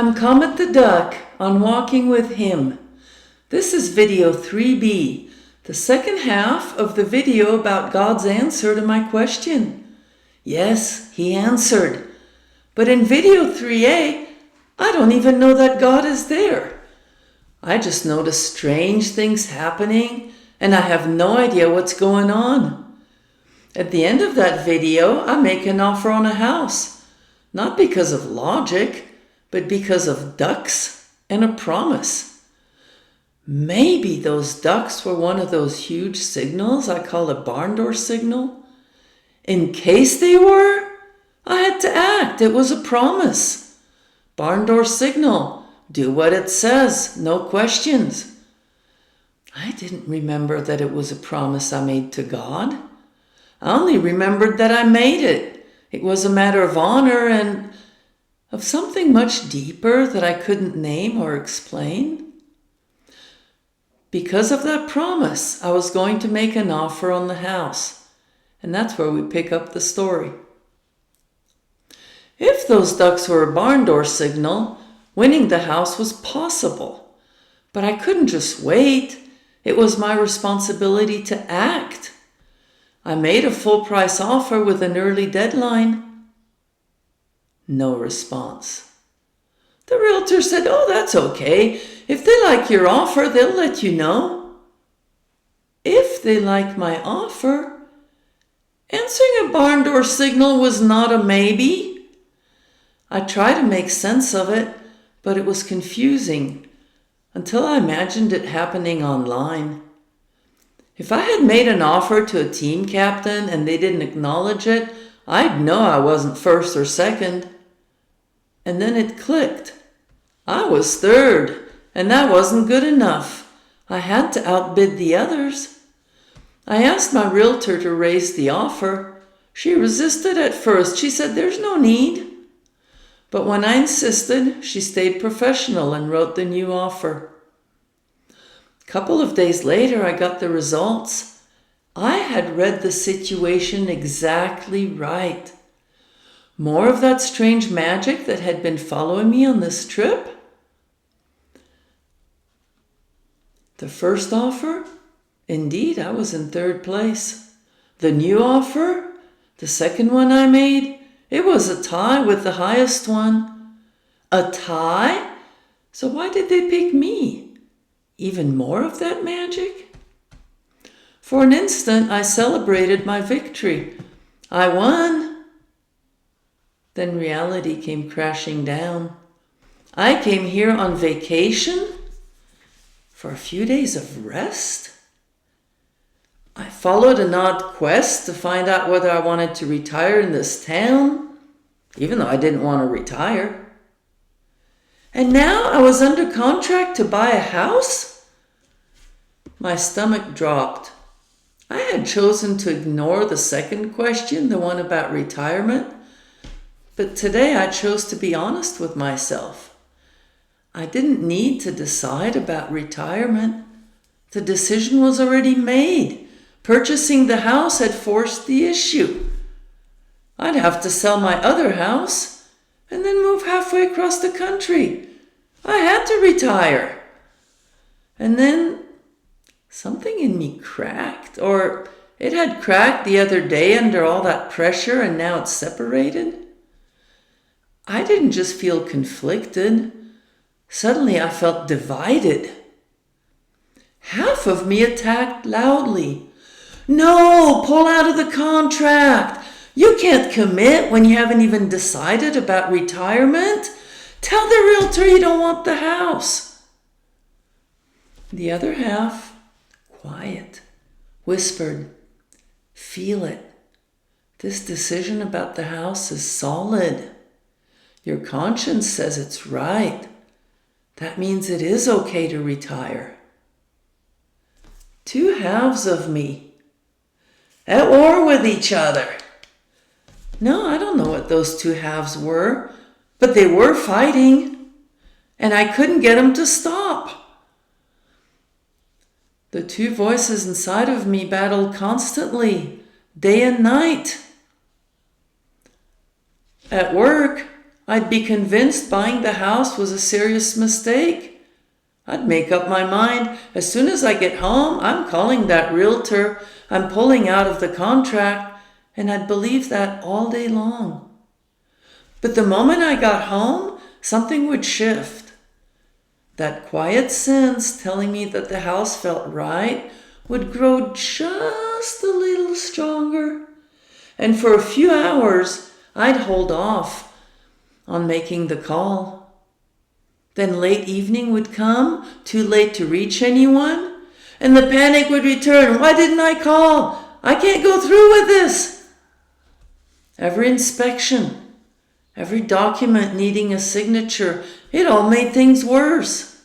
I'm Comet the Duck on Walking with Him. This is video 3B, the second half of the video about God's answer to my question. Yes, He answered. But in video 3A, I don't even know that God is there. I just notice strange things happening and I have no idea what's going on. At the end of that video, I make an offer on a house, not because of logic, but because of ducks and a promise. Maybe those ducks were one of those huge signals I call a barn door signal. In case they were, I had to act. It was a promise. Barn door signal. Do what it says. No questions. I didn't remember that it was a promise I made to God. I only remembered that I made it. It was a matter of honor and of something much deeper that I couldn't name or explain. Because of that promise, I was going to make an offer on the house. And that's where we pick up the story. If those ducks were a barn door signal, winning the house was possible. But I couldn't just wait. It was my responsibility to act. I made a full price offer with an early deadline. No response. The realtor said, "Oh, that's okay. If they like your offer, they'll let you know." If they like my offer? Answering a barn door signal was not a maybe. I tried to make sense of it, but it was confusing until I imagined it happening online. If I had made an offer to a team captain and they didn't acknowledge it, I'd know I wasn't first or second. And then it clicked. I was third, and that wasn't good enough. I had to outbid the others. I asked my realtor to raise the offer. She resisted at first. She said, "There's no need." But when I insisted, she stayed professional and wrote the new offer. A couple of days later, I got the results. I had read the situation exactly right. More of that strange magic that had been following me on this trip. The first offer? Indeed, I was in third place. The new offer? The second one I made? It was a tie with the highest one. A tie? So why did they pick me? Even more of that magic? For an instant, I celebrated my victory. I won. Then reality came crashing down. I came here on vacation for a few days of rest. I followed an odd quest to find out whether I wanted to retire in this town, even though I didn't want to retire. And now I was under contract to buy a house? My stomach dropped. I had chosen to ignore the second question, the one about retirement. But today I chose to be honest with myself. I didn't need to decide about retirement. The decision was already made. Purchasing the house had forced the issue. I'd have to sell my other house and then move halfway across the country. I had to retire. And then something in me cracked, or it had cracked the other day under all that pressure and now it's separated. I didn't just feel conflicted. Suddenly I felt divided. Half of me attacked loudly. "No, pull out of the contract. You can't commit when you haven't even decided about retirement. Tell the realtor you don't want the house." The other half, quiet, whispered, "Feel it. This decision about the house is solid. Your conscience says it's right. That means it is okay to retire." Two halves of me, at war with each other. No, I don't know what those two halves were, but they were fighting, and I couldn't get them to stop. The two voices inside of me battled constantly, day and night. At work, I'd be convinced buying the house was a serious mistake. I'd make up my mind, as soon as I get home, I'm calling that realtor, I'm pulling out of the contract, and I'd believe that all day long. But the moment I got home, something would shift. That quiet sense telling me that the house felt right would grow just a little stronger. And for a few hours, I'd hold off on making the call. Then late evening would come, too late to reach anyone, and the panic would return. Why didn't I call? I can't go through with this. Every inspection, every document needing a signature, it all made things worse.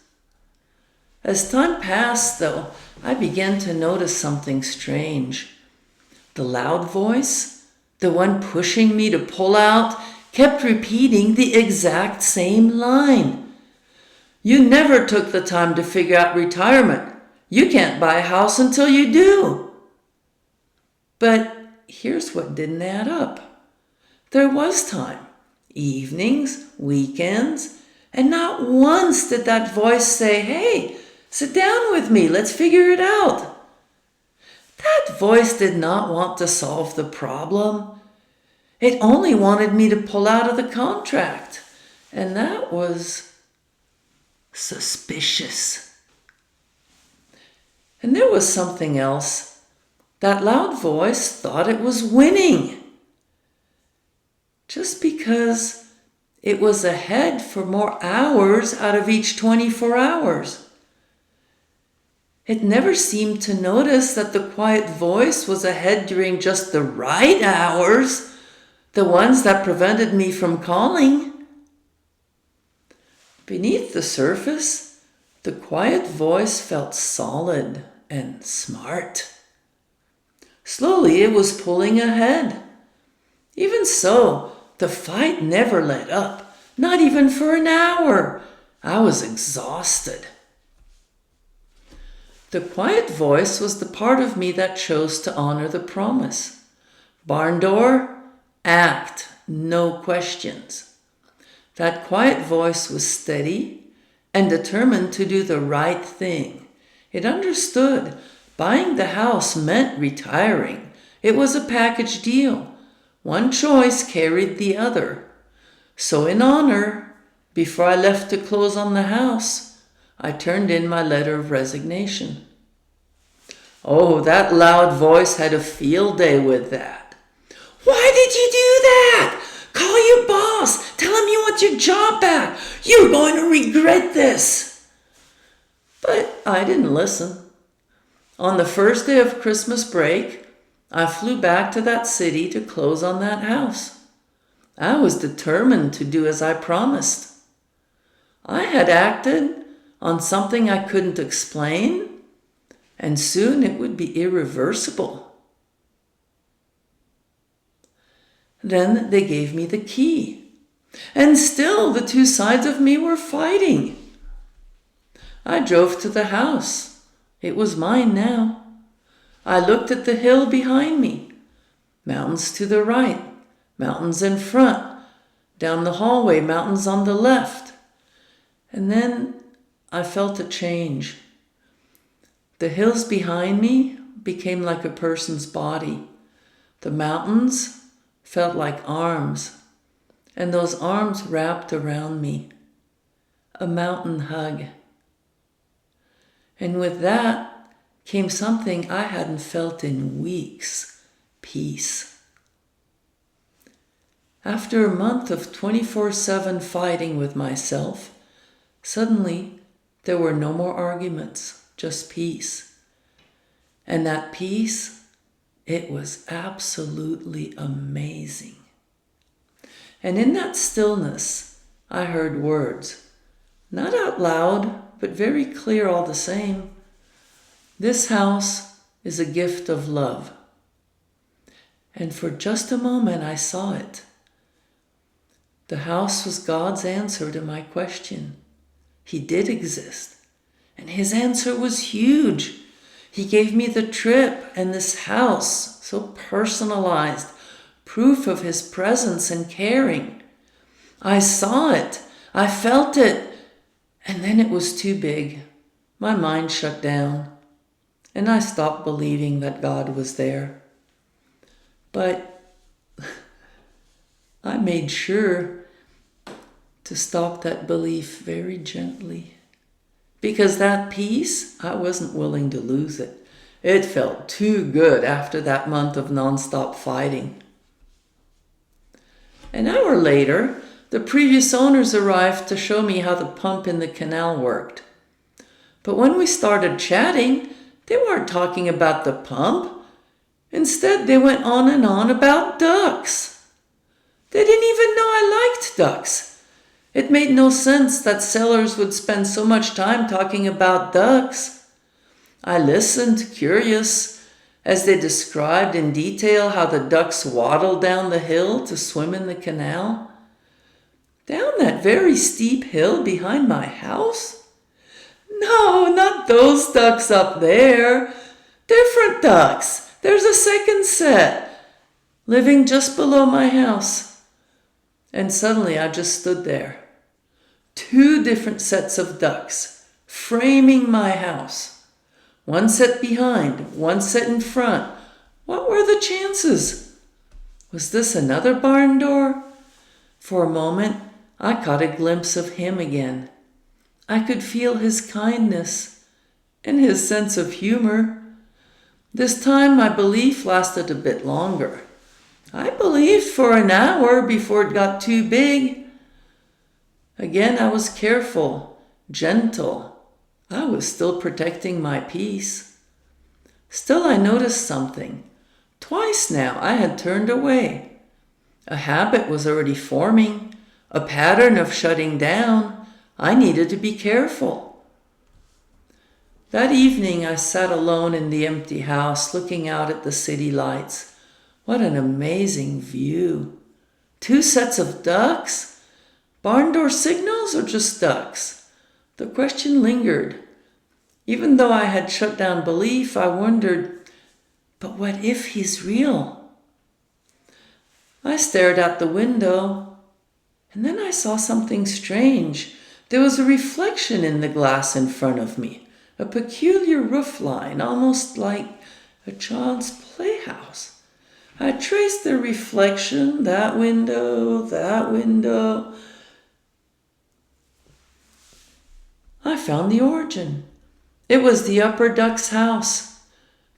As time passed, though, I began to notice something strange. The loud voice, the one pushing me to pull out, kept repeating the exact same line. You never took the time to figure out retirement. You can't buy a house until you do. But here's what didn't add up. There was time. Evenings, weekends, and not once did that voice say, "Hey, sit down with me, let's figure it out." That voice did not want to solve the problem. It only wanted me to pull out of the contract. And that was suspicious. And there was something else. That loud voice thought it was winning. Just because it was ahead for more hours out of each 24 hours. It never seemed to notice that the quiet voice was ahead during just the right hours, the ones that prevented me from calling. Beneath the surface, the quiet voice felt solid and smart. Slowly it was pulling ahead. Even so, the fight never let up, not even for an hour. I was exhausted. The quiet voice was the part of me that chose to honor the promise. Barn door, act, no questions. That quiet voice was steady and determined to do the right thing. It understood buying the house meant retiring. It was a package deal. One choice carried the other. So in honor, before I left to close on the house, I turned in my letter of resignation. Oh, that loud voice had a field day with that. "Why did you do that? Call your boss. Tell him you want your job back. You're going to regret this." But I didn't listen. On the first day of Christmas break, I flew back to that city to close on that house. I was determined to do as I promised. I had acted on something I couldn't explain, and soon it would be irreversible. Then they gave me the key, and still the two sides of me were fighting. I drove to the house. It was mine now. I looked at the hill behind me, mountains to the right, mountains in front, down the hallway, mountains on the left. And then I felt a change. The hills behind me became like a person's body. The mountains felt like arms, and those arms wrapped around me. A mountain hug. And with that came something I hadn't felt in weeks: peace. After a month of 24/7 fighting with myself, suddenly there were no more arguments, just peace. And that peace, it was absolutely amazing. And in that stillness, I heard words, not out loud, but very clear all the same. This house is a gift of love. And for just a moment, I saw it. The house was God's answer to my question. He did exist, and his answer was huge. He gave me the trip and this house, so personalized, proof of his presence and caring. I saw it. I felt it. And then it was too big. My mind shut down. And I stopped believing that God was there. But I made sure to stop that belief very gently. Because that peace, I wasn't willing to lose it. It felt too good after that month of nonstop fighting. An hour later, the previous owners arrived to show me how the pump in the canal worked. But when we started chatting, they weren't talking about the pump. Instead, they went on and on about ducks. They didn't even know I liked ducks. It made no sense that sellers would spend so much time talking about ducks. I listened, curious, as they described in detail how the ducks waddled down the hill to swim in the canal. Down that very steep hill behind my house? No, not those ducks up there. Different ducks. There's a second set, living just below my house. And suddenly I just stood there. 2 different sets of ducks, framing my house. 1 set behind, 1 set in front. What were the chances? Was this another barn door? For a moment, I caught a glimpse of him again. I could feel his kindness and his sense of humor. This time my belief lasted a bit longer. I believed for an hour before it got too big. Again, I was careful, gentle. I was still protecting my peace. Still, I noticed something. Twice now I had turned away. A habit was already forming, a pattern of shutting down. I needed to be careful. That evening I sat alone in the empty house looking out at the city lights. What an amazing view. 2 sets of ducks? Barn door signals or just ducks? The question lingered. Even though I had shut down belief, I wondered, but what if he's real? I stared out the window, and then I saw something strange. There was a reflection in the glass in front of me, a peculiar roof line, almost like a child's playhouse. I traced the reflection, that window, that window. I found the origin. It was the upper duck's house,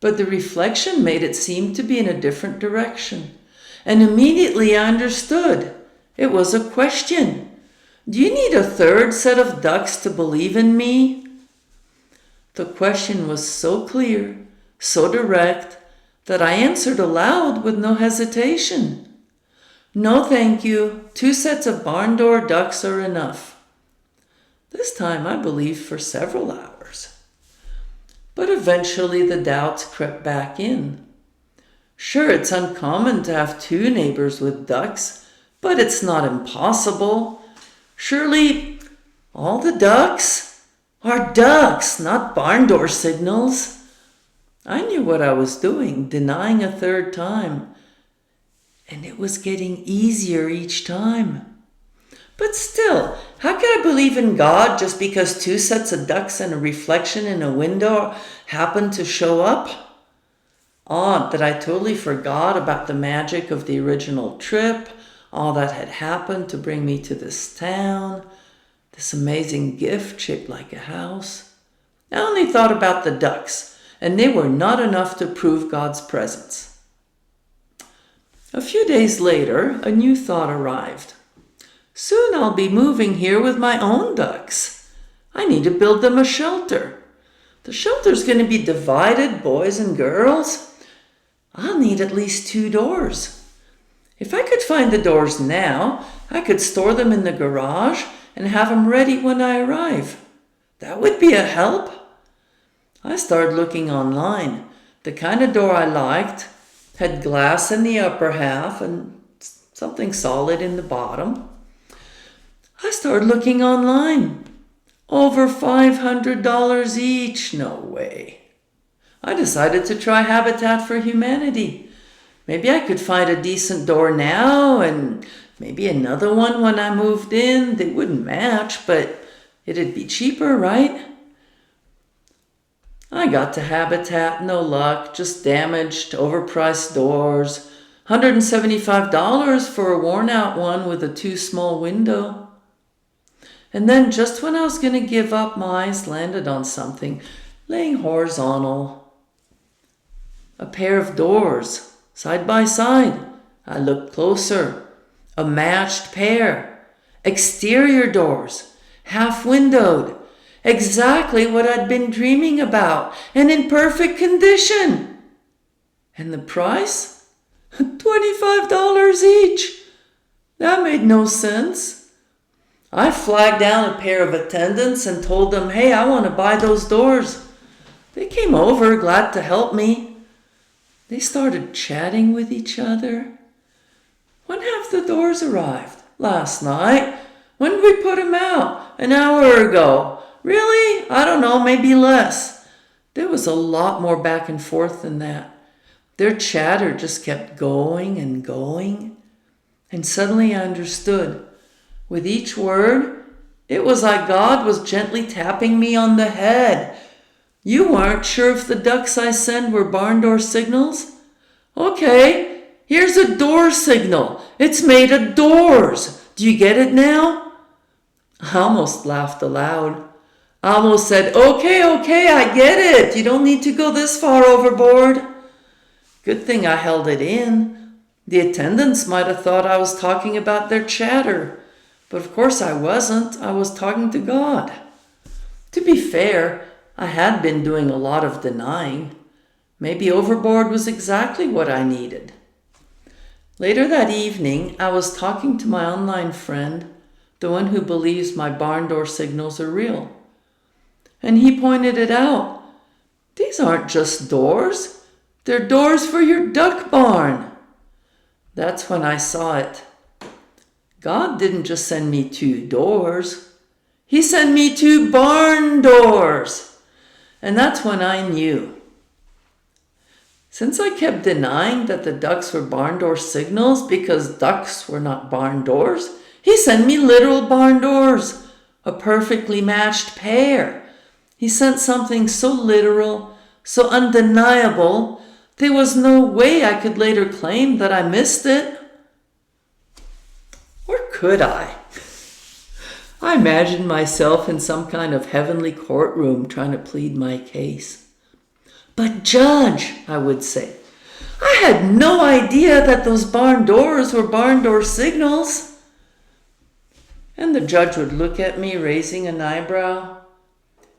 but the reflection made it seem to be in a different direction. And immediately I understood. It was a question. Do you need a 3rd set of ducks to believe in me? The question was so clear, so direct, that I answered aloud with no hesitation. No, thank you. 2 sets of barn door ducks are enough. This time I believed for several hours. But eventually the doubts crept back in. Sure, it's uncommon to have 2 neighbors with ducks, but it's not impossible. Surely all the ducks are ducks, not barn door signals. I knew what I was doing, denying a 3rd time, and it was getting easier each time. But still, how could I believe in God just because 2 sets of ducks and a reflection in a window happened to show up? Odd that I totally forgot about the magic of the original trip, all that had happened to bring me to this town, this amazing gift shaped like a house. I only thought about the ducks, and they were not enough to prove God's presence. A few days later, a new thought arrived. Soon I'll be moving here with my own ducks. I need to build them a shelter. The shelter's going to be divided, boys and girls. I'll need at least 2 doors. If I could find the doors now, I could store them in the garage and have them ready when I arrive. That would be a help. I started looking online. The kind of door I liked had glass in the upper half and something solid in the bottom. I started looking online. Over $500 each. No way. I decided to try Habitat for Humanity. Maybe I could find a decent door now and Maybe another one when I moved in. They wouldn't match, but it'd be cheaper, right? I got to Habitat, no luck, just damaged, overpriced doors. $175 for a worn out one with a too small window. And then just when I was going to give up, my eyes landed on something laying horizontal. A pair of doors, side by side. I looked closer. A matched pair. Exterior doors, half-windowed. Exactly what I'd been dreaming about, and in perfect condition. And the price? $25 each. That made no sense. I flagged down a pair of attendants and told them, hey, I want to buy those doors. They came over, glad to help me. They started chatting with each other. When have the doors arrived? Last night. When did we put them out? An hour ago. Really? I don't know, maybe less. There was a lot more back and forth than that. Their chatter just kept going and going. And suddenly I understood. With each word, it was like God was gently tapping me on the head. You weren't sure if the ducks I send were barn door signals? Okay, here's a door signal. It's made of doors. Do you get it now? I almost laughed aloud. I almost said, okay, I get it. You don't need to go this far overboard. Good thing I held it in. The attendants might have thought I was talking about their chatter. But of course I wasn't. I was talking to God. To be fair, I had been doing a lot of denying. Maybe overboard was exactly what I needed. Later that evening, I was talking to my online friend, the one who believes my barn door signals are real. And he pointed it out. These aren't just doors. They're doors for your duck barn. That's when I saw it. God didn't just send me 2 doors. He sent me 2 barn doors. And that's when I knew. Since I kept denying that the ducks were barn door signals because ducks were not barn doors, he sent me literal barn doors, a perfectly matched pair. He sent something so literal, so undeniable, there was no way I could later claim that I missed it. Or could I? I imagined myself in some kind of heavenly courtroom trying to plead my case. But judge, I would say, I had no idea that those barn doors were barn door signals. And the judge would look at me, raising an eyebrow.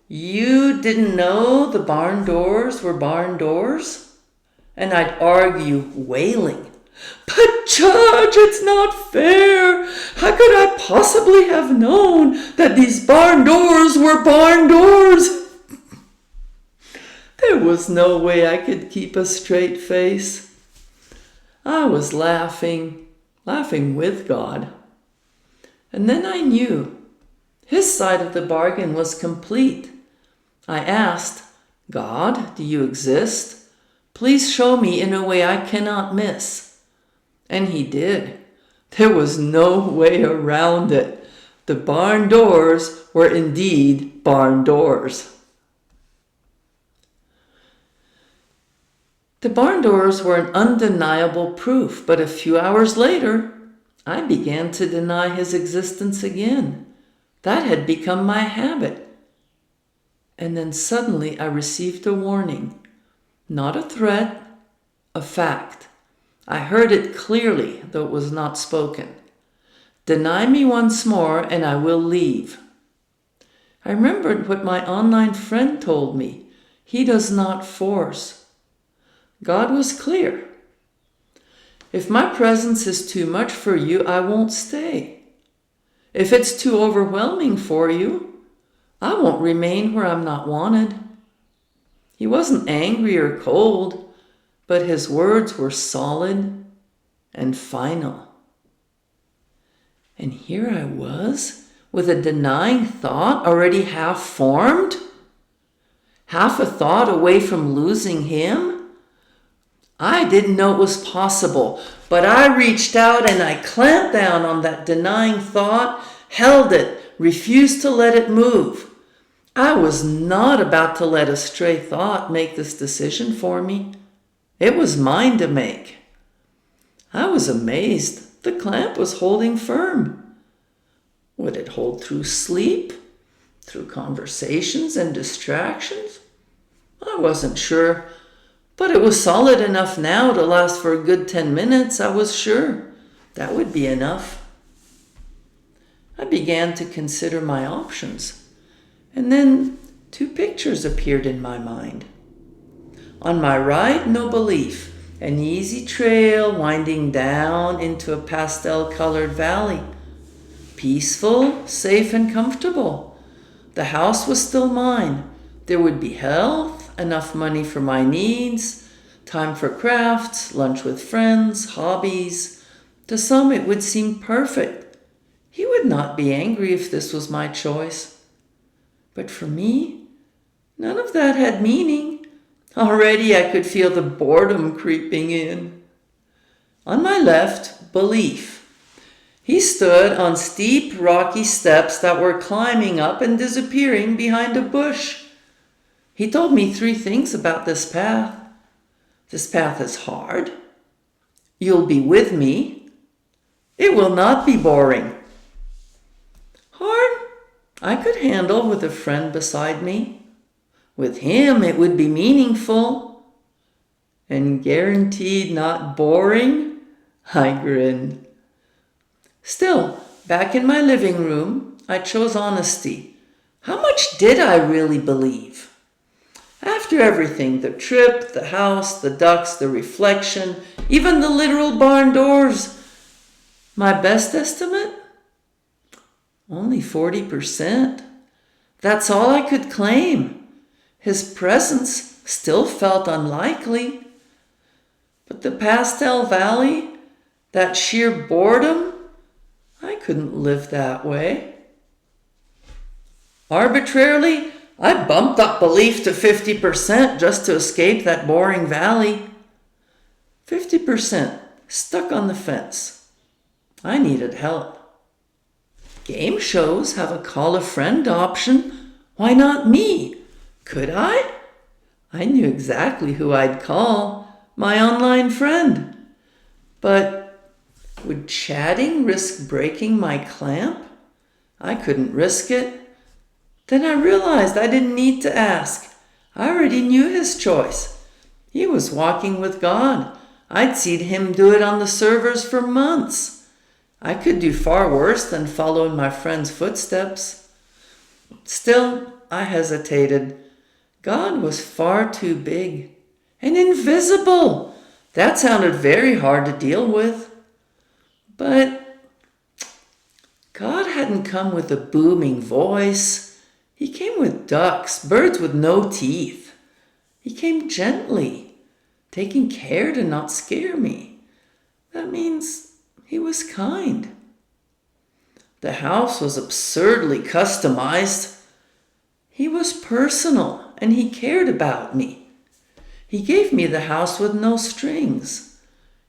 You didn't know the barn doors were barn doors? And I'd argue, wailing, but judge, it's not fair. How could I possibly have known that these barn doors were barn doors? There was no way I could keep a straight face. I was laughing with God. And then I knew his side of the bargain was complete. I asked, God, do you exist? Please show me in a way I cannot miss. And he did. There was no way around it. The barn doors were indeed barn doors. The barn doors were an undeniable proof, but a few hours later, I began to deny his existence again. That had become my habit. And then suddenly I received a warning. Not a threat, a fact. I heard it clearly, though it was not spoken. Deny me once more and I will leave. I remembered what my online friend told me. He does not force. God was clear. If my presence is too much for you, I won't stay. If it's too overwhelming for you, I won't remain where I'm not wanted. He wasn't angry or cold, but his words were solid and final. And here I was, with a denying thought already half formed, half a thought away from losing him. I didn't know it was possible, but I reached out and I clamped down on that denying thought, held it, refused to let it move. I was not about to let a stray thought make this decision for me. It was mine to make. I was amazed. The clamp was holding firm. Would it hold through sleep? Through conversations and distractions? I wasn't sure, but it was solid enough now to last for a good 10 minutes. I was sure that would be enough. I began to consider my options, and then 2 pictures appeared in my mind. On my right, no belief, an easy trail winding down into a pastel-colored valley. Peaceful, safe, and comfortable. The house was still mine. There would be health, enough money for my needs, time for crafts, lunch with friends, hobbies. To some it would seem perfect. He would not be angry if this was my choice. But for me, none of that had meaning. Already I could feel the boredom creeping in. On my left, belief. He stood on steep, rocky steps that were climbing up and disappearing behind a bush. He told me 3 things about this path. This path is hard. You'll be with me. It will not be boring. Hard? I could handle with a friend beside me. With him, it would be meaningful. And guaranteed not boring? I grinned. Still, back in my living room, I chose honesty. How much did I really believe? After everything, the trip, the house, the ducks, the reflection, even the literal barn doors, my best estimate? Only 40%. That's all I could claim. His presence still felt unlikely. But the pastel valley, that sheer boredom, I couldn't live that way. Arbitrarily, I bumped up belief to 50% just to escape that boring valley. 50%, stuck on the fence. I needed help. Game shows have a call a friend option. Why not me? Could I? I knew exactly who I'd call, my online friend. But would chatting risk breaking my clamp? I couldn't risk it. Then I realized I didn't need to ask. I already knew his choice. He was walking with God. I'd seen him do it on the servers for months. I could do far worse than follow in my friend's footsteps. Still, I hesitated. God was far too big and invisible. That sounded very hard to deal with. But God hadn't come with a booming voice. He came with ducks, birds with no teeth. He came gently, taking care to not scare me. That means he was kind. The house was absurdly customized. He was personal, and he cared about me. He gave me the house with no strings.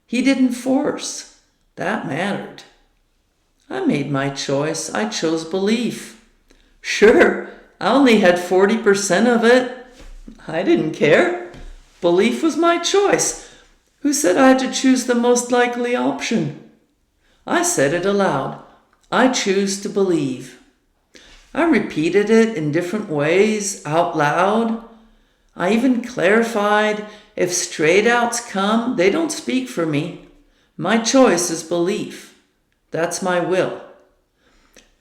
He didn't force. That mattered. I made my choice. I chose belief. Sure, I only had 40% of it. I didn't care. Belief was my choice. Who said I had to choose the most likely option? I said it aloud. I choose to believe. I repeated it in different ways, out loud. I even clarified, if straight outs come, they don't speak for me. My choice is belief. That's my will.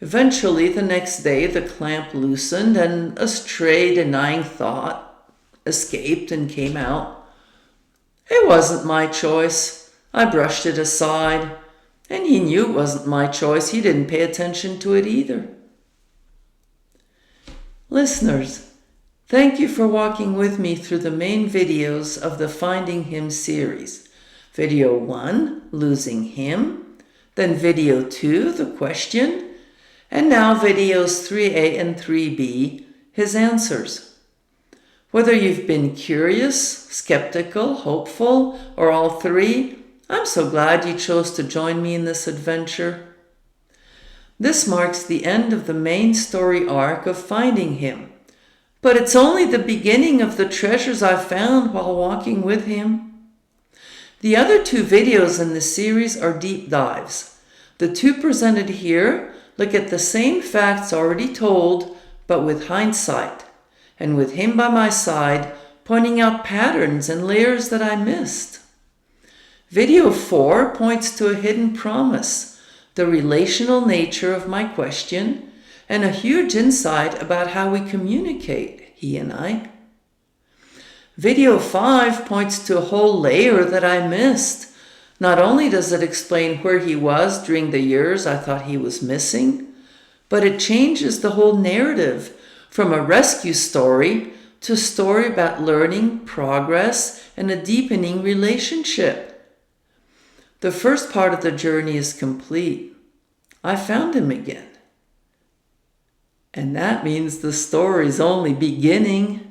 Eventually, the next day, the clamp loosened and a stray denying thought escaped and came out. It wasn't my choice. I brushed it aside. And he knew it wasn't my choice. He didn't pay attention to it either. Listeners, thank you for walking with me through the main videos of the Finding Him series. Video 1, Losing Him. Then video 2, The Question. And now videos 3A and 3B, His Answers. Whether you've been curious, skeptical, hopeful, or all three, I'm so glad you chose to join me in this adventure. This marks the end of the main story arc of finding him, but it's only the beginning of the treasures I found while walking with him. The other 2 videos in this series are deep dives. The 2 presented here look at the same facts already told, but with hindsight, and with him by my side, pointing out patterns and layers that I missed. Video 4 points to a hidden promise, the relational nature of my question, and a huge insight about how we communicate, he and I. Video 5 points to a whole layer that I missed. Not only does it explain where he was during the years I thought he was missing, but it changes the whole narrative from a rescue story to a story about learning, progress, and a deepening relationship. The first part of the journey is complete. I found him again. And that means the story's only beginning.